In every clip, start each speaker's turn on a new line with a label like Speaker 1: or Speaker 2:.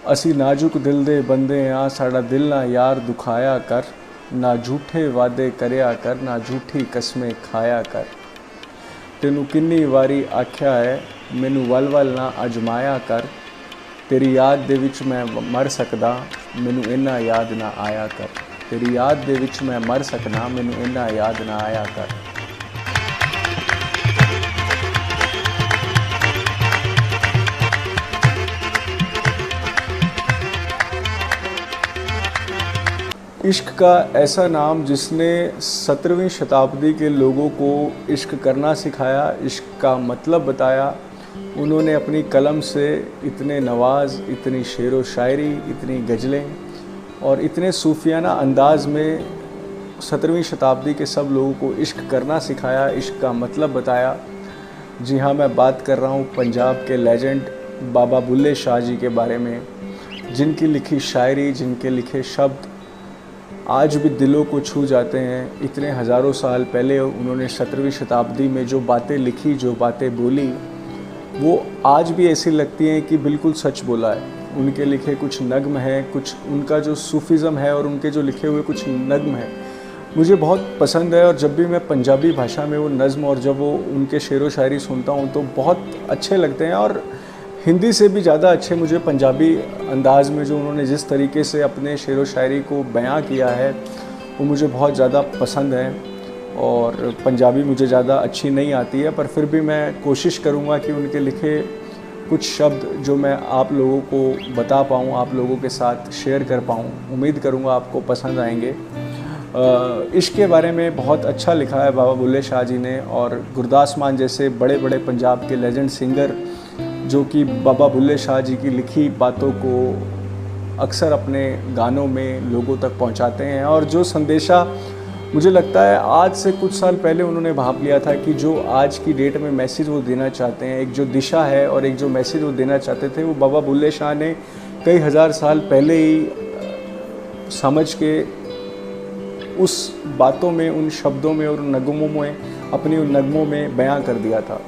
Speaker 1: असी नाजुक दिल दे बंदे हाँ, साड़ा दिल ना यार दुखाया कर। ना झूठे वादे करया कर, ना झूठी कस्में खाया कर। तेनू किन्नी वारी आख्या है, मैनू वल वल ना अजमाया कर। तेरी याद दे विच मैं मर सकदा, मैनू इन्ना याद ना आया कर। तेरी याद दे विच मैं मर सकना, मैनू इन्ना याद ना आया कर। इश्क का ऐसा नाम जिसने 17वीं शताब्दी के लोगों को इश्क करना सिखाया, इश्क का मतलब बताया। उन्होंने अपनी कलम से इतने नवाज़, इतनी शेर व शायरी, इतनी गज़लें और इतने सूफियाना अंदाज़ में 17वीं शताब्दी के सब लोगों को इश्क करना सिखाया, इश्क का मतलब बताया। जी हाँ, मैं बात कर रहा हूँ पंजाब के लेजेंड बाबा बुल्ले शाह जी के बारे में, जिनकी लिखी शायरी, जिनके लिखे शब्द आज भी दिलों को छू जाते हैं। इतने हज़ारों साल पहले उन्होंने 17वीं शताब्दी में जो बातें लिखी, जो बातें बोली, वो आज भी ऐसी लगती हैं कि बिल्कुल सच बोला है। उनके लिखे कुछ नग्म हैं, कुछ उनका जो सूफीज़म है और उनके जो लिखे हुए कुछ नग्म हैं मुझे बहुत पसंद है। और जब भी मैं पंजाबी भाषा में वो नज़्म और जब वो उनके शेर व शायरी सुनता हूँ तो बहुत अच्छे लगते हैं। और हिंदी से भी ज़्यादा अच्छे मुझे पंजाबी अंदाज़ में जो उन्होंने जिस तरीके से अपने शेर व शायरी को बयां किया है वो मुझे बहुत ज़्यादा पसंद है। और पंजाबी मुझे ज़्यादा अच्छी नहीं आती है, पर फिर भी मैं कोशिश करूँगा कि उनके लिखे कुछ शब्द जो मैं आप लोगों को बता पाऊँ, आप लोगों के साथ शेयर कर पाऊँ। उम्मीद करूँगा आपको पसंद आएंगे। इश्क के बारे में बहुत अच्छा लिखा है बाबा बुल्ले शाह जी ने, और गुरदास मान जैसे बड़े बड़े पंजाब के लेजेंड सिंगर जो कि बाबा बुल्ले शाह जी की लिखी बातों को अक्सर अपने गानों में लोगों तक पहुंचाते हैं। और जो संदेशा मुझे लगता है आज से कुछ साल पहले उन्होंने भाप लिया था कि जो आज की डेट में मैसेज वो देना चाहते हैं, एक जो दिशा है और एक जो मैसेज वो देना चाहते थे, वो बाबा बुल्ले शाह ने कई हज़ार साल पहले ही समझ के उस बातों में, उन शब्दों में और उन नगमों में, अपनी उन नगमों में बयां कर दिया था।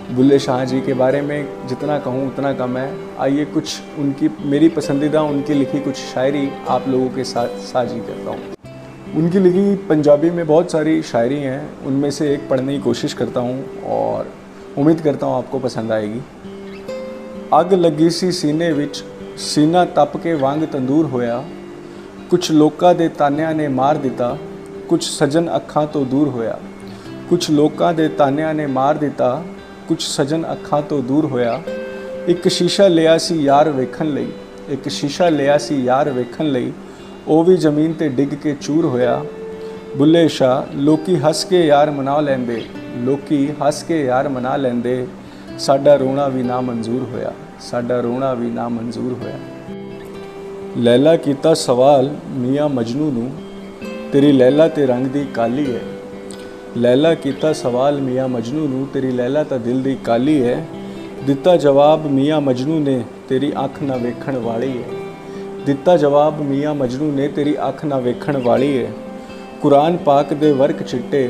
Speaker 1: बुल्ले शाह जी के बारे में जितना कहूँ उतना कम है। आइए कुछ उनकी, मेरी पसंदीदा उनकी लिखी कुछ शायरी आप लोगों के साथ साझी करता हूँ। उनकी लिखी पंजाबी में बहुत सारी शायरी हैं, उनमें से एक पढ़ने की कोशिश करता हूँ और उम्मीद करता हूँ आपको पसंद आएगी। अग लगी सी सीने विच, सीना तप के वांग तंदूर होया। कुछ लोकां दे तानिਆਂ ने मार दिता, कुछ सजन अखां तो दूर होया। कुछ लोकां दे तानिਆਂ ने मार दिता, कुछ सजन अखां तो दूर होया। एक शीशा लिया सी यार वेखण लई, एक शीशा लिया सी यार वेखण लई, ओ भी जमीन ते डिग के चूर होया। बुल्ले शाह लोकी हस के यार मना लैंदे, लोकी हस के यार मना लैंदे, साडा रोना भी ना मंजूर होया, साडा रोना भी ना मंजूर होया। लैला कीता सवाल मियाँ मजनू नू, तेरी लैला ते रंग दी काली है। लैला कीता सवाल मियाँ मजनू नू, तेरी लैला ता दिल दी काली है। दिता जवाब मियाँ मजनू ने, तेरी अख ना वेखण वाली है। दिता जवाब मियाँ मजनू ने, तेरी अख ना वेखण वाली है। कुरान पाक दे वर्क चिट्टे,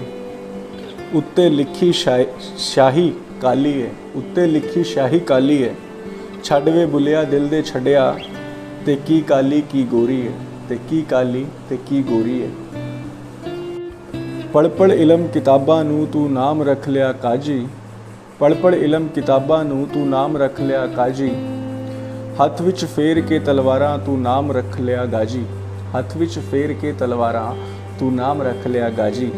Speaker 1: उत्ते लिखी शाही काली है, उत्ते लिखी शाही काली है। छड्ड वे बुलिया दिल दे छड्डिया, ते की काली की गोरी है, ते की काली ते की गोरी है। पढ़ पढ़ इलम किताबां नू तू नाम रख लिया काजी, पढ़ पढ़ इलम किताबां नू तू नाम रख लिया काजी। हथ विच फेर के तलवारां तू नाम रख लिया गाजी, हथ विच फेर के तलवारां तू नाम रख लिया गाजी।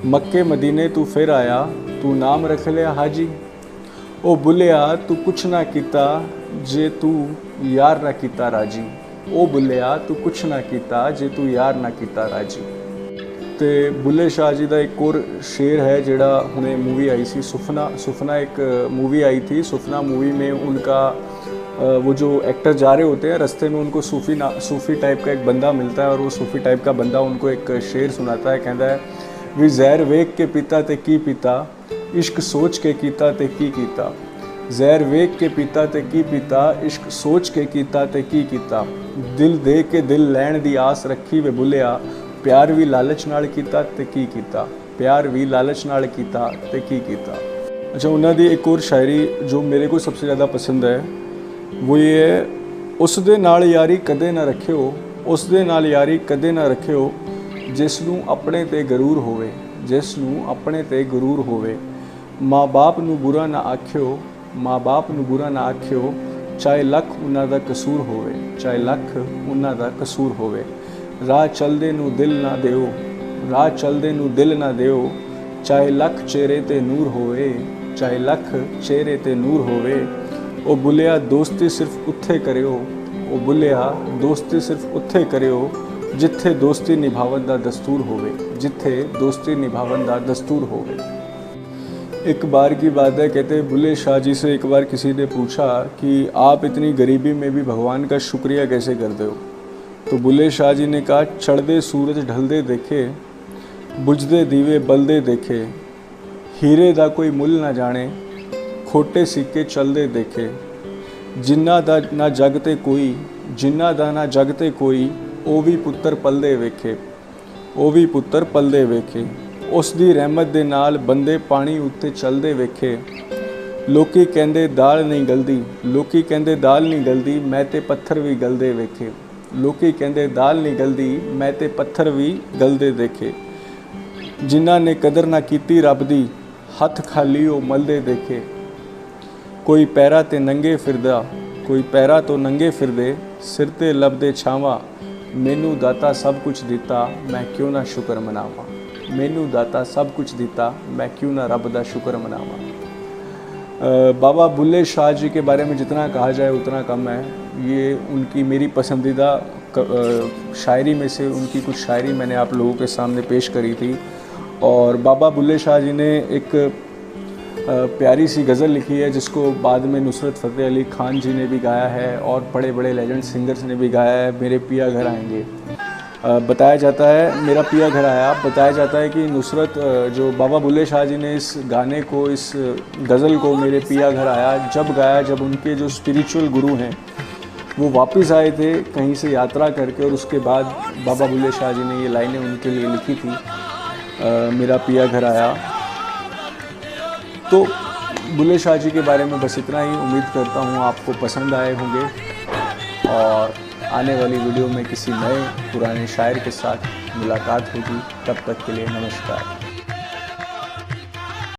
Speaker 1: मक्के मदीने तू फिर आया, तू नाम रख लिया हाजी। ओ बुलिया तू कुछ ना कीता, जे तू यार ना कीता राजी। ओ बुलिया तू कुछ ना कीता, जे तू यार ना कीता राजी। तो बुल्ले शाह जी का एक और शेर है जिहड़ा हुणे मूवी आई सी सुफना, सुफना एक मूवी आई थी। सुफना मूवी में उनका वो जो एक्टर जा रहे होते हैं रास्ते में, उनको सूफ़ी टाइप का एक बंदा मिलता है और वो सूफ़ी टाइप का बंदा उनको एक शेर सुनाता है। कहता है भी जहर वेख के पीता ते की पीता, इश्क सोच के कीता ते की कीता। जहर वेख के पीता ते की पीता, इश्क सोच के कीता ते की कीता। दिल दे के दिल लैण दी आस रखी वे बुलिया, प्यार भी लालच नाल कीता ते की कीता, प्यार भी लालच नाल कीता ते की कीता। अच्छा, उन्होंने एक और शायरी जो मेरे को सबसे ज़्यादा पसंद है वो ये है, ਉਸ ਦੇ ਨਾਲ ਯਾਰੀ ਕਦੇ ਨਾ ਰੱਖਿਓ, ਉਸ ਦੇ ਨਾਲ ਯਾਰੀ ਕਦੇ ਨਾ ਰੱਖਿਓ ਜਿਸ ਨੂੰ ਆਪਣੇ ਤੇ ਗਰੂਰ ਹੋਵੇ, ਜਿਸ ਨੂੰ ਆਪਣੇ ਤੇ ਗਰੂਰ ਹੋਵੇ। ਮਾਂ ਬਾਪ ਨੂੰ ਬੁਰਾ ਨਾ ਆਖਿਓ, ਮਾਂ ਬਾਪ ਨੂੰ ਬੁਰਾ ਨਾ ਆਖਿਓ ਚਾਹੇ ਲੱਖ ਉਹਨਾਂ ਦਾ ਕਸੂਰ ਹੋਵੇ, ਚਾਹੇ ਲੱਖ ਉਹਨਾਂ ਦਾ ਕਸੂਰ ਹੋਵੇ। ਰਾਹ ਚਲਦੇ ਨੂੰ ਦਿਲ ਨਾ ਦਿਓ, ਰਾਹ ਚਲਦੇ ਨੂੰ ਦਿਲ ਨਾ ਦਿਓ ਚਾਹੇ ਲੱਖ ਚਿਹਰੇ ਤੇ ਨੂਰ ਹੋਵੇ, ਚਾਹੇ ਲੱਖ ਚਿਹਰੇ ਤੇ ਨੂਰ ਹੋਵੇ। ਉਹ ਬੁੱਲਿਆ ਦੋਸਤੀ ਸਿਰਫ ਉੱਥੇ ਕਰਿਓ, ਉਹ ਬੁੱਲਿਆ ਦੋਸਤੀ ਸਿਰਫ ਉੱਥੇ ਕਰਿਓ ਜਿੱਥੇ ਦੋਸਤੀ ਨਿਭਾਉਣ ਦਾ ਦਸਤੂਰ ਹੋਵੇ, ਜਿੱਥੇ दोस्ती निभावन का दस्तूर होवे। एक बार की बात है, कहते बुल्ले शाह जी से एक बार किसी ने पूछा कि आप इतनी गरीबी में भी भगवान का शुक्रिया कैसे करते हो? तो बुल्ले शाह जी ने कहा, चढ़दे सूरज ढलदे देखे, बुझदे दीवे बलदे देखे, हीरे दा कोई मुल ना जाने, खोटे सिक्के चलदे देखे। जिन्ना दा ना जगते कोई, जिन्ना दा ना जगते कोई, ਉਹ ਵੀ ਪੁੱਤਰ ਪਲਦੇ ਵੇਖੇ, ਉਹ ਵੀ ਪੁੱਤਰ ਪਲਦੇ ਵੇਖੇ। ਉਸ ਦੀ ਰਹਿਮਤ ਦੇ ਨਾਲ ਬੰਦੇ ਪਾਣੀ ਉੱਤੇ ਚੱਲਦੇ ਵੇਖੇ। ਲੋਕੀ ਕਹਿੰਦੇ ਦਾਲ ਨਹੀਂ ਗਲਦੀ, ਲੋਕੀ ਕਹਿੰਦੇ ਦਾਲ ਨਹੀਂ ਗਲਦੀ, ਮੈਂ ਤੇ ਪੱਥਰ ਵੀ ਗਲਦੇ ਵੇਖੇ। ਲੋਕੀ ਕਹਿੰਦੇ ਦਾਲ ਨਹੀਂ ਗਲਦੀ, ਮੈਂ ਤੇ ਪੱਥਰ ਵੀ ਗਲਦੇ ਦੇਖੇ। ਜਿਨ੍ਹਾਂ ਨੇ ਕਦਰ ਨਾ ਕੀਤੀ ਰੱਬ ਦੀ, ਹੱਥ ਖਾਲੀ ਉਹ ਮਲਦੇ ਦੇਖੇ। ਕੋਈ ਪੈਰਾਂ ਤੇ ਨੰਗੇ ਫਿਰਦਾ, ਕੋਈ ਪੈਰਾਂ ਤੋਂ ਨੰਗੇ ਫਿਰਦੇ, ਸਿਰ ਤੇ ਲੱਭਦੇ ਛਾਵਾਂ। ਮੈਨੂੰ ਦਾਤਾ ਸਭ ਕੁਝ ਦਿੱਤਾ, ਮੈਂ ਕਿਉਂ ਨਾ ਸ਼ੁਕਰ ਮਨਾਵਾਂ। ਮੈਨੂੰ ਦਾਤਾ ਸਭ ਕੁਝ ਦਿੱਤਾ, मैं क्यों ना रब दा शुक्र मनावा। बाबा बुल्ले शाह जी के बारे में जितना कहा जाए उतना कम है। ये उनकी मेरी पसंदीदा शायरी में से उनकी कुछ शायरी मैंने आप लोगों के सामने पेश करी थी। और बाबा बुल्ले शाह जी ने एक प्यारी सी गज़ल लिखी है जिसको बाद में नुसरत फ़तेह अली ख़ान जी ने भी गाया है और बड़े बड़े लेजेंड सिंगर्स ने भी गाया है। मेरे पिया घर आएंगे बताया जाता है, मेरा पिया घर आया। बताया जाता है कि नुसरत जो बाबा बुल्ले शाह जी ने इस गाने को, इस गज़ल को मेरे पिया घर आया जब गाया, जब उनके जो स्पिरिचुअल गुरु हैं वो वापस आए थे कहीं से यात्रा करके, और उसके बाद बाबा बुल्ले शाह जी ने ये लाइनें उनके लिए लिखी थी, मेरा पिया घर आया। तो बुल्ले शाह जी के बारे में बस इतना ही। उम्मीद करता हूँ आपको पसंद आए होंगे और आने वाली वीडियो में किसी नए पुराने शायर के साथ मुलाकात होगी। तब तक के लिए नमस्कार।